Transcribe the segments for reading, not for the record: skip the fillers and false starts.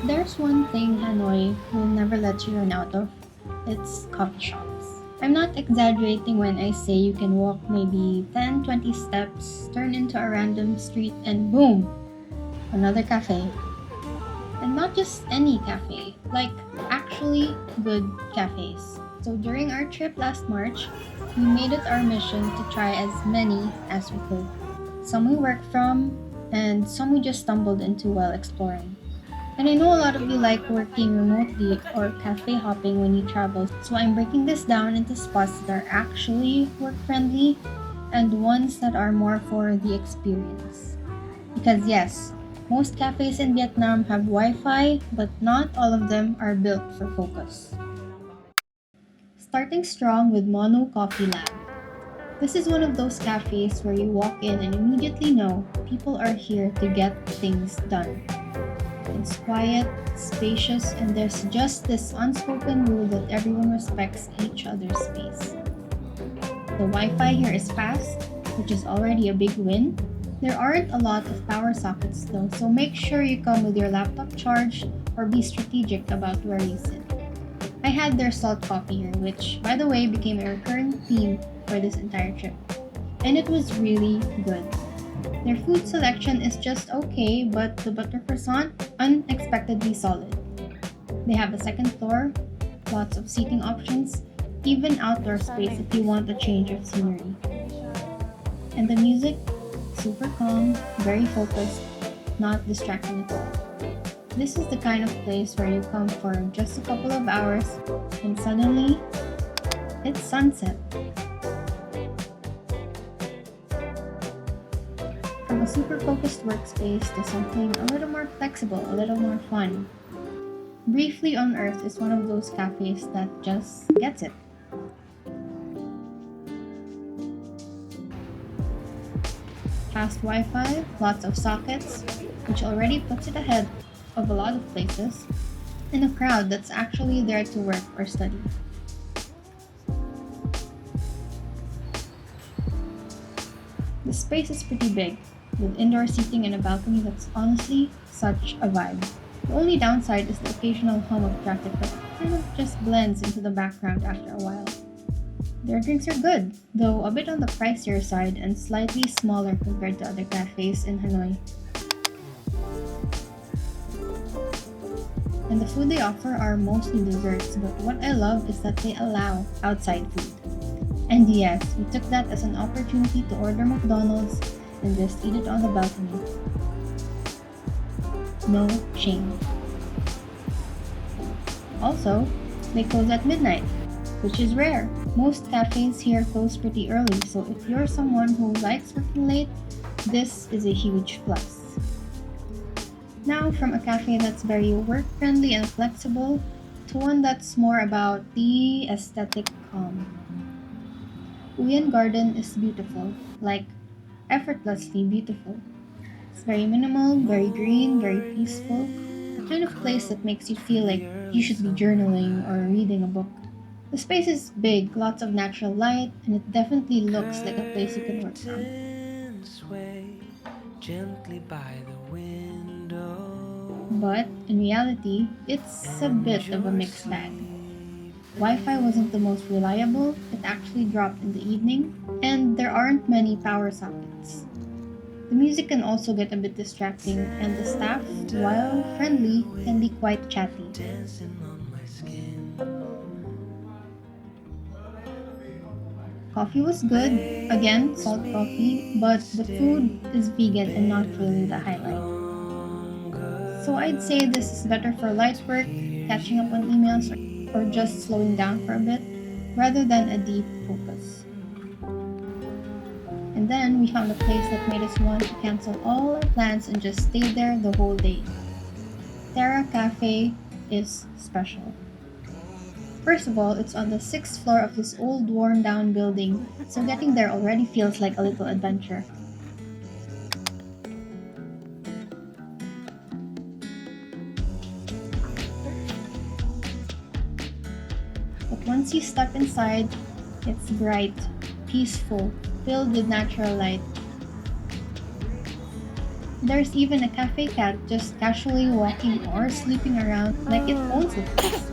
There's one thing Hanoi will never let you run out of. It's coffee shops. I'm not exaggerating when I say you can walk maybe 10, 20 steps, turn into a random street, and boom, another cafe. And not just any cafe, like actually good cafes. So during our trip last March, we made it our mission to try as many as we could. Some we worked from, and some we just stumbled into while exploring. And I know a lot of you like working remotely or cafe hopping when you travel, so I'm breaking this down into spots that are actually work friendly and ones that are more for the experience. Because, yes, most cafes in Vietnam have Wi Fi, but not all of them are built for focus. Starting strong with Mono Coffee Lab. This is one of those cafes where you walk in and immediately know people are here to get things done. It's quiet, spacious, and there's just this unspoken rule that everyone respects each other's space. The Wi Fi here is fast, which is already a big win. There aren't a lot of power sockets though, so make sure you come with your laptop charged or be strategic about where you sit. I had their salt coffee here, which, by the way, became a recurring theme for this entire trip. And it was really good. Their food selection is just okay, but the butter croissant, unexpectedly solid. They have a second floor, lots of seating options, even outdoor space if you want a change of scenery. And the music, super calm, very focused, not distracting at all. This is the kind of place where you come for just a couple of hours and suddenly it's sunset. From a super focused workspace to something a little more flexible, a little more fun. Briefly on Earth is one of those cafes that just gets it. Fast Wi-Fi, lots of sockets, which already puts it ahead of a lot of places, and a crowd that's actually there to work or study. The space is pretty big, with indoor seating and a balcony that's honestly such a vibe. The only downside is the occasional hum of traffic that kind of just blends into the background after a while. Their drinks are good, though a bit on the pricier side and slightly smaller compared to other cafes in Hanoi. And the food they offer are mostly desserts, but what I love is that they allow outside food. And yes, we took that as an opportunity to order McDonald's and just eat it on the balcony. No shame. Also, they close at midnight, which is rare. Most cafes here close pretty early, so if you're someone who likes working late, this is a huge plus. Now, from a cafe that's very work friendly and flexible to one that's more about the aesthetic calm. Uyen Garden is beautiful, like effortlessly beautiful. It's very minimal, very green, very peaceful, the kind of place that makes you feel like you should be journaling or reading a book. The space is big, lots of natural light, and it definitely looks like a place you can work from. Gently by the window. But in reality, it's a bit of a mixed bag. Wi Fi wasn't the most reliable, it actually dropped in the evening, and there aren't many power sockets. The music can also get a bit distracting, and the staff, while friendly, can be quite chatty. Coffee was good, again, salt coffee, but the food is vegan and not really the highlight. So I'd say this is better for light work, catching up on emails, or just slowing down for a bit, rather than a deep focus. And then we found a place that made us want to cancel all our plans and just stay there the whole day. Terra Cafe is special. First of all, it's on the sixth floor of this old worn down building, so getting there already feels like a little adventure. But once you step inside, it's bright, peaceful, filled with natural light. There's even a cafe cat just casually walking or sleeping around like it owns the place.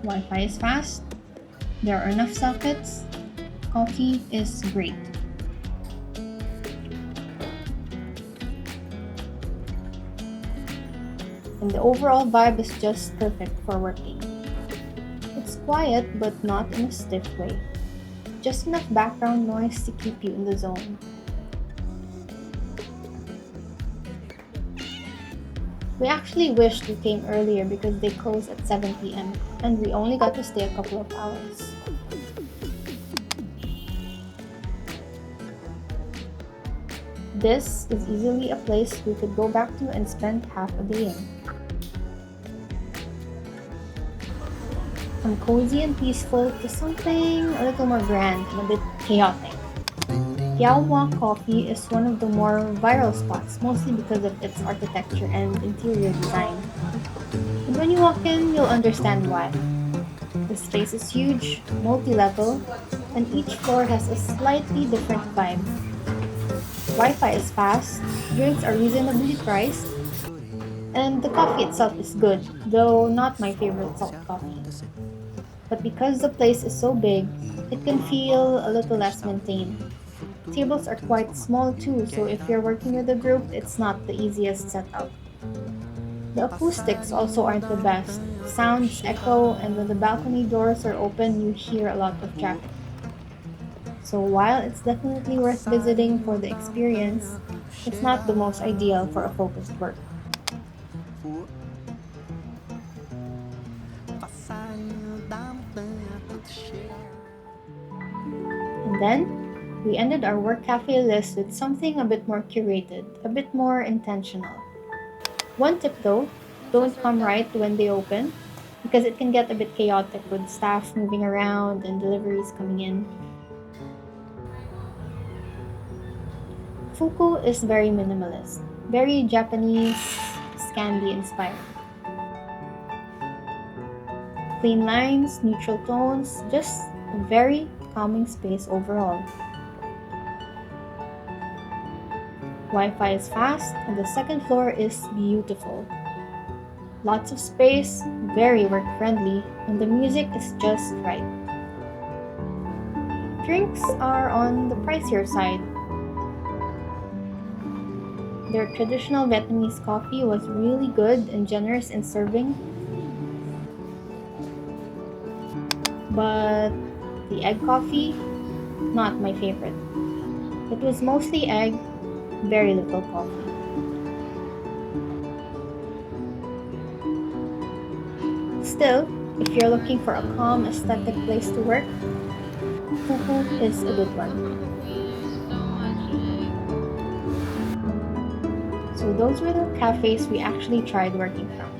Wi-Fi is fast, there are enough sockets, coffee is great. And the overall vibe is just perfect for working. It's quiet but not in a stiff way. Just enough background noise to keep you in the zone. We actually wished we came earlier because they close at 7 p.m. and we only got to stay a couple of hours. This is easily a place we could go back to and spend half a day in. From cozy and peaceful to something a little more grand and a bit chaotic. Giao Mua coffee is one of the more viral spots, mostly because of its architecture and interior design. And when you walk in, you'll understand why. The space is huge, multi-level, and each floor has a slightly different vibe. Wi-Fi is fast, drinks are reasonably priced, and the coffee itself is good, though not my favorite salt coffee. But because the place is so big, it can feel a little less maintained. Tables are quite small too, so if you're working with a group, it's not the easiest setup. The acoustics also aren't the best. Sounds echo, and when the balcony doors are open, you hear a lot of traffic. So while it's definitely worth visiting for the experience, it's not the most ideal for a focused work. And then, we ended our work cafe list with something a bit more curated, a bit more intentional. One tip though, don't come right when they open, because it can get a bit chaotic with staff moving around and deliveries coming in. Fuku is very minimalist, very Japanese, Scandi inspired. Clean lines, neutral tones, just a very calming space overall. Wi-Fi is fast and the second floor is beautiful. Lots of space, very work-friendly, and the music is just right. Drinks are on the pricier side. Their traditional Vietnamese coffee was really good and generous in serving, but the egg coffee, not my favorite. It was mostly egg, very little coffee. Still, if you're looking for a calm, aesthetic place to work, Fuku is a good one. So those were the cafes we actually tried working from.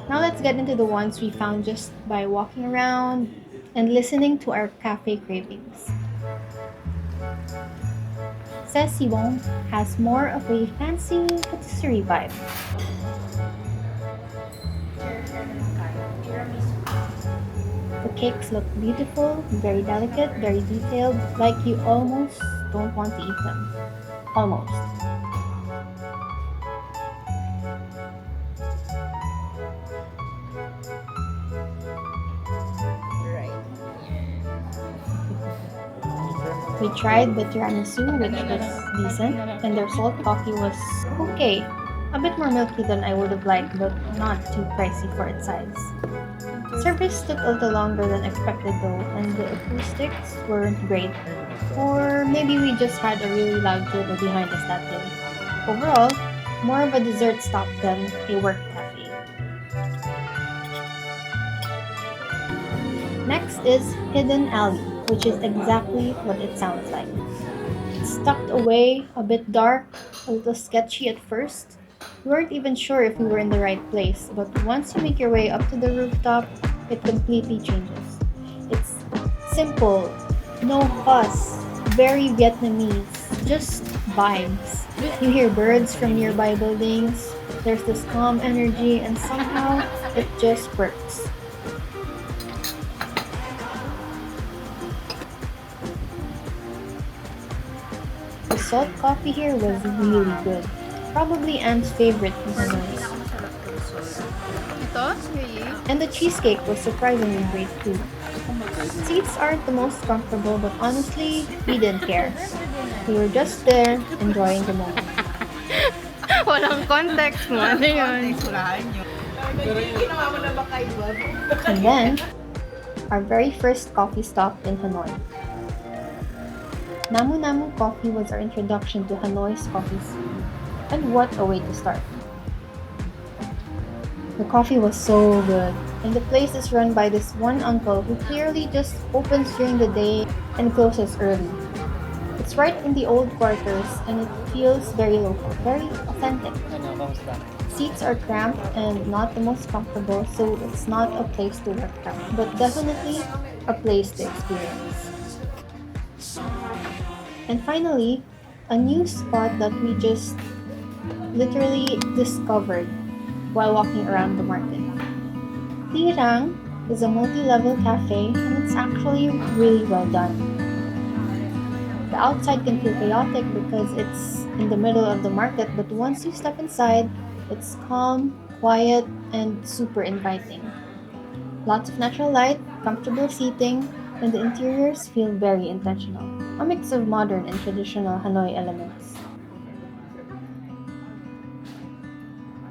Now let's get into the ones we found just by walking around and listening to our cafe cravings. Sesibong has more of a fancy patisserie vibe. The cakes look beautiful, very delicate, very detailed, like you almost don't want to eat them. Almost. We tried the tiramisu, which was decent, and their salt coffee was okay. A bit more milky than I would have liked, but not too pricey for its size. Service took a little longer than expected though, and the acoustics weren't great. Or maybe we just had a really loud table behind us that day. Overall, more of a dessert stop than a work cafe. Next is Hidden Alley, which is exactly what it sounds like. It's tucked away, a bit dark, a little sketchy at first. We weren't even sure if we were in the right place, but once you make your way up to the rooftop, it completely changes. It's simple, no fuss, very Vietnamese, just vibes. You hear birds from nearby buildings, There's this calm energy, and somehow it just works. The salt coffee here was really good. Probably Anne's favorite in Hanoi. Ito? Really? And the cheesecake was surprisingly great too. Seats aren't the most comfortable, but honestly, we didn't care. We were just there, enjoying the moment. Walang context mo. Ano yun? And then, our very first coffee stop in Hanoi. Namunamu coffee was our introduction to Hanoi's coffee scene. And what a way to start. The coffee was so good, and the place is run by this one uncle who clearly just opens during the day and closes early. It's right in the old quarters and it feels very local, very authentic. Seats are cramped and not the most comfortable, so it's not a place to work out, but definitely a place to experience. And finally, a new spot that we just literally discovered while walking around the market. Terra is a multi-level cafe and it's actually really well done. The outside can feel chaotic because it's in the middle of the market, but once you step inside, it's calm, quiet, and super inviting. Lots of natural light, comfortable seating, and the interiors feel very intentional. A mix of modern and traditional Hanoi elements.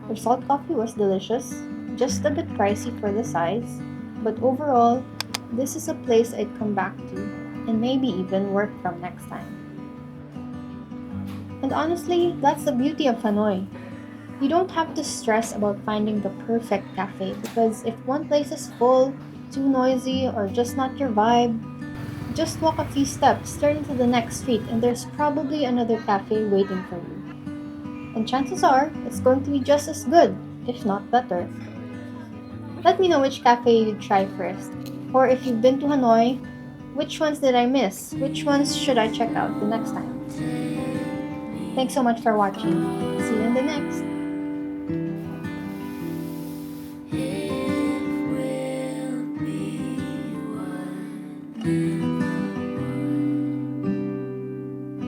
Their salt coffee was delicious, just a bit pricey for the size, but overall, this is a place I'd come back to and maybe even work from next time. And honestly, that's the beauty of Hanoi. You don't have to stress about finding the perfect cafe because if one place is full, too noisy, or just not your vibe, just walk a few steps, turn to the next street, and there's probably another cafe waiting for you. And chances are, it's going to be just as good, if not better. Let me know which cafe you'd try first. Or if you've been to Hanoi, which ones did I miss? Which ones should I check out the next time? Thanks so much for watching. See you in the next.